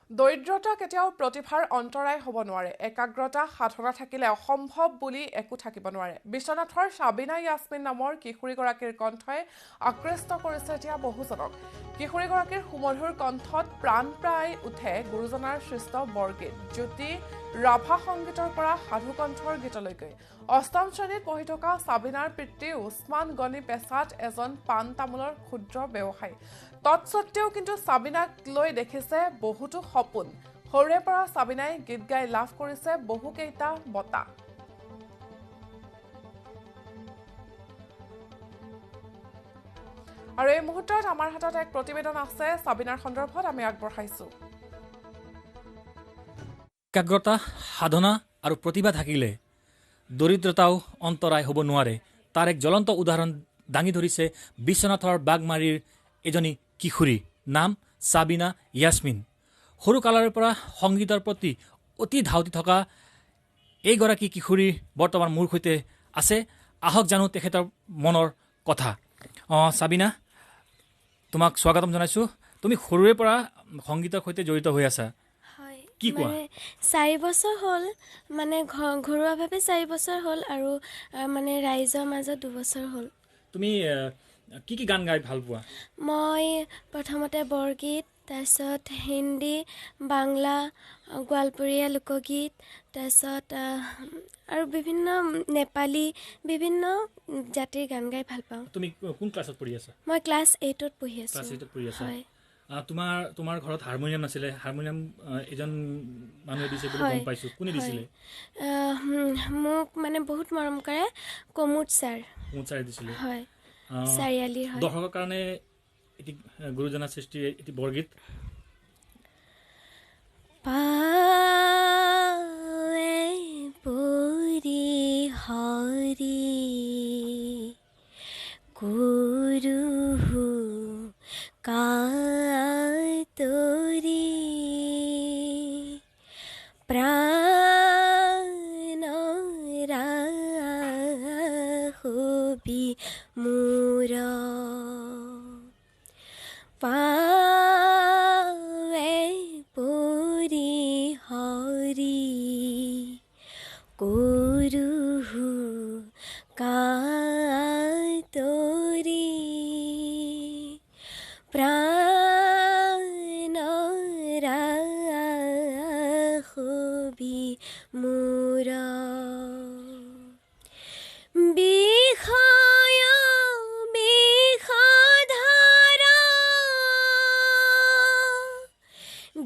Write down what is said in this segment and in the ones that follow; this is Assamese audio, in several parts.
দৰিদ্ৰতা কেতিয়াও প্ৰতিভাৰ অন্তৰায় হ'ব নোৱাৰে। একাগ্ৰতা সাধনা থাকিলে অসম্ভৱ বুলি একো থাকিব নোৱাৰে। বিশ্বনাথৰ সাবিনা ইয়াছমিন নামৰ কিশোৰীগৰাকীৰ কণ্ঠই আকৃষ্ট কৰিছে এতিয়া বহুজনক। কিশোৰীগৰাকীৰ সুমধুৰ কণ্ঠত প্ৰাণ প্ৰায় উঠে গুৰুজনাৰ সৃষ্ট বৰগীত। জ্যোতি ৰাভা সংগীতৰ পৰা সাধুকণ্ঠৰ গীতলৈকে। অষ্টম শ্ৰেণীত পঢ়ি থকা সাবিনাৰ পিতৃ উছমান গনি পেছাত এজন পাণ তামোলৰ ক্ষুদ্ৰ ব্যৱসায়ী। তৎসত্বেও কিন্তু সাবিনাক লৈ দেখিছে বহুতো সপোন। সৰুৰে পৰা সাবিনাই গীত গাই লাভ কৰিছে বহুকেইটা বঁটা। আৰু এই মুহূৰ্তত আমাৰ হাতত এক প্ৰতিবেদন আছে সাবিনাৰ সন্দৰ্ভত আমি আগবঢ়াইছো। একাগ্ৰতা সাধনা আৰু প্ৰতিভা থাকিলে দৰিদ্ৰতাও অন্তৰায় হ'ব নোৱাৰে। তাৰ এক জ্বলন্ত উদাহৰণ দাঙি ধৰিছে বিশ্বনাথৰ বাগমাৰীৰ এজনী কিশোৰী, নাম সাবিনা ইয়াছমিন। সৰুকালৰে পৰা সংগীতৰ প্ৰতি অতি ধাউতি থকা এইগৰাকী কিশোৰী বৰ্তমান মোৰ সৈতে আছে। আহক জানো তেখেতৰ মনৰ কথা। সাবিনা, তোমাক স্বাগতম জনাইছোঁ। তুমি সৰুৰে পৰা সংগীতৰ সৈতে জড়িত হৈ আছা, কি কোৱা? 4 বছৰ হ'ল, মানে ঘৰুৱাভাৱে 4 বছৰ হ'ল আৰু মানে ৰাইজৰ মাজত 2 বছৰ হ'ল। তুমি কি কি গান গাই ভাল পোৱা? মই প্ৰথমতে বৰগীত, তাৰপিছত হিন্দী, বাংলা, গোৱালপৰীয়া লোকগীত, তাৰপিছত আৰু বিভিন্ন নেপালী বিভিন্ন জাতিৰ গান গাই ভাল পাওঁ। তুমি কোন ক্লাছত পঢ়ি আছা? মই ক্লাছ 8ত পঢ়ি আছোঁ। ক্লাছ 8ত পঢ়ি আছা। হয়। তোমাৰ ঘৰত হাৰমনিয়াম নাছিলে? হাৰমনিয়াম এজন মানুহে দিছে বুলি গম পাইছোঁ। কোনে দিছিলে? মোক মানে বহুত মৰম কৰে কমুদ ছাৰ। কমুদ ছাৰে দিছিলে? হয়, চাৰিআলিৰ। হয়। দৰ্শকৰ কাৰণে এটি গুৰুজনাৰ সৃষ্টি এটি বৰগীত। পাৱে পৰি হৰি গুৰু কাতৰি প্ৰাণ ৰাখবি মোৰ পাৱে পৰি হৰি গুৰু কাতৰি প্ৰাণ ৰাখবি মোৰ বিষয় বিষধাৰা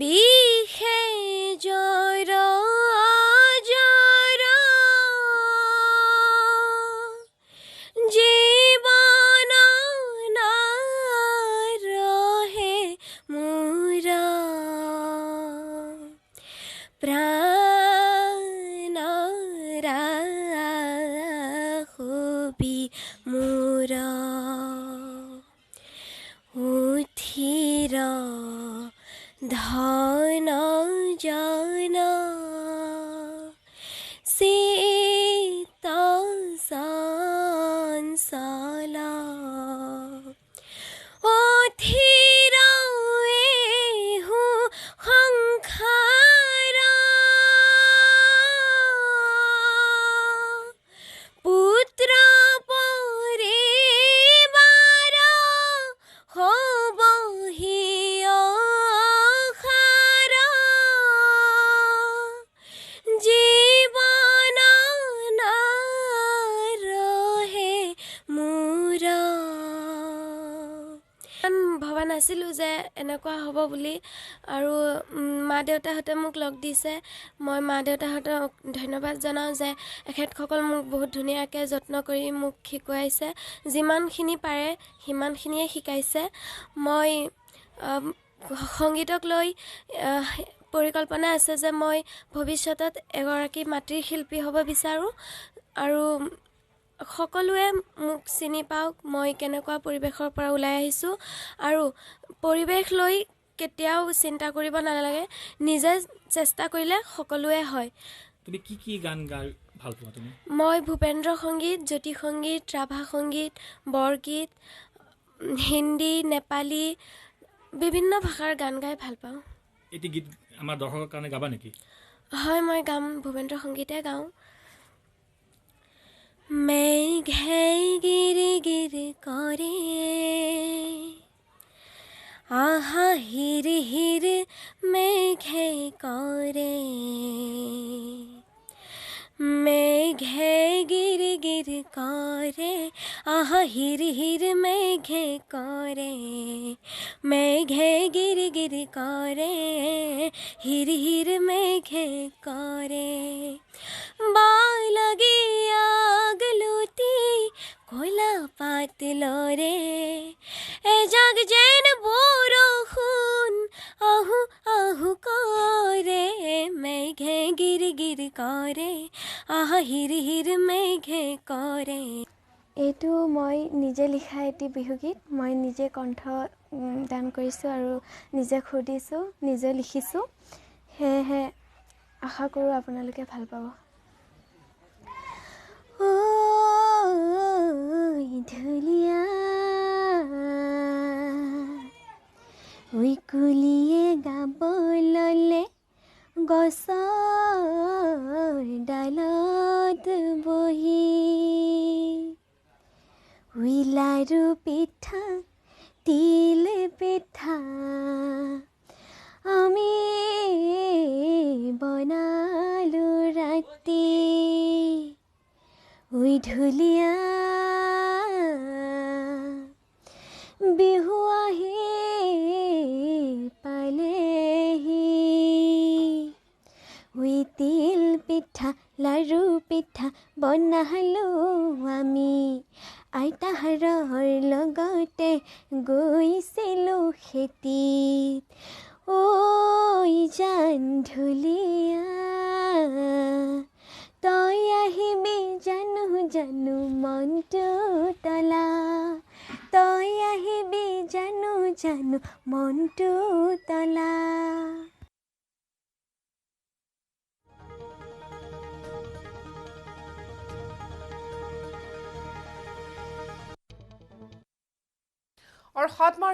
বিষে জৰ জীৱন নাৰহে মোৰ প্ৰাণ ৰাখবি মোৰ উঠিৰ ধন জন চিত চঞ্চল উঠিৰ এহু সংসাৰ পুত্ৰ পৰিবাৰ হবহি অসাৰ জীৱন নাৰহে মোৰ। ভবা নাছিলোঁ যে এনেকুৱা হ'ব বুলি, আৰু মা দেউতাহঁতে মোক লগ দিছে। মই মা দেউতাহঁতক ধন্যবাদ জনাওঁ যে এখেতসকল মোক বহুত ধুনীয়াকৈ যত্ন কৰি মোক শিকুৱাইছে। যিমানখিনি পাৰে সিমানখিনিয়ে শিকাইছে। মই সংগীতক লৈ পৰিকল্পনা আছে যে মই ভৱিষ্যতত এগৰাকী মাতৃ শিল্পী হ'ব বিচাৰোঁ, আৰু সকলোৱে মোক চিনি পাওক মই কেনেকুৱা পৰিৱেশৰ পৰা ওলাই আহিছোঁ। আৰু পৰিৱেশ লৈ কেতিয়াও চিন্তা কৰিব নালাগে, নিজে চেষ্টা কৰিলে সকলোৱে হয়। তুমি কি কি গান গাই ভাল পোৱা? তুমি? মই ভূপেন্দ্ৰ সংগীত, জ্যোতি সংগীত, ৰাভা সংগীত, বৰগীত, হিন্দী, নেপালী বিভিন্ন ভাষাৰ গান গাই ভাল পাওঁ। এটি গীত আমাৰ দৰ্শকৰ কাৰণে গাবা নেকি? হয় মই গাম, ভূপেন্দ্ৰ সংগীতে গাওঁ। মেঘে গিৰ গিৰ কৰে আহা হিৰ হিৰ মেঘে কৰে মেঘে গিৰ গিৰ কৰে আহা হিৰ হিৰ মেঘে কৰে মেঘে গিৰ গিৰ কৰে হিৰ হিৰ মেঘে কৰে বালগি আগলুতি কলা পাত লৰে এজাক যেন বৰষুণ আহু আহু কৰে মেঘে গিৰ গিৰ কৰে আহা হিৰ হিৰ মেঘে কৰে। এইটো মই নিজে লিখা এটি বিহুগীত। মই নিজে কণ্ঠ দান কৰিছোঁ আৰু নিজে সুৰ দিছোঁ, নিজে লিখিছোঁ। সেয়েহে আশা কৰোঁ আপোনালোকে ভাল পাব। ঢুলীয়া কুলিয়ে গাব ল'লে গছৰ ডালত বহি লাৰু পিঠা তিল পিঠা আমি বনালো ৰাতি ঢুলীয়া বিহু আহি পালেহি তিল পিঠা লাৰু পিঠা বনালো আমি আইতাহাৰৰ লগতে গৈছিলোঁ খেতিত ঐ জান ঢুলীয়া তই আহিবি জানো জানো মনটো তলা তই আহিবি জানো জানো মনটো তলা। और 7 मार्च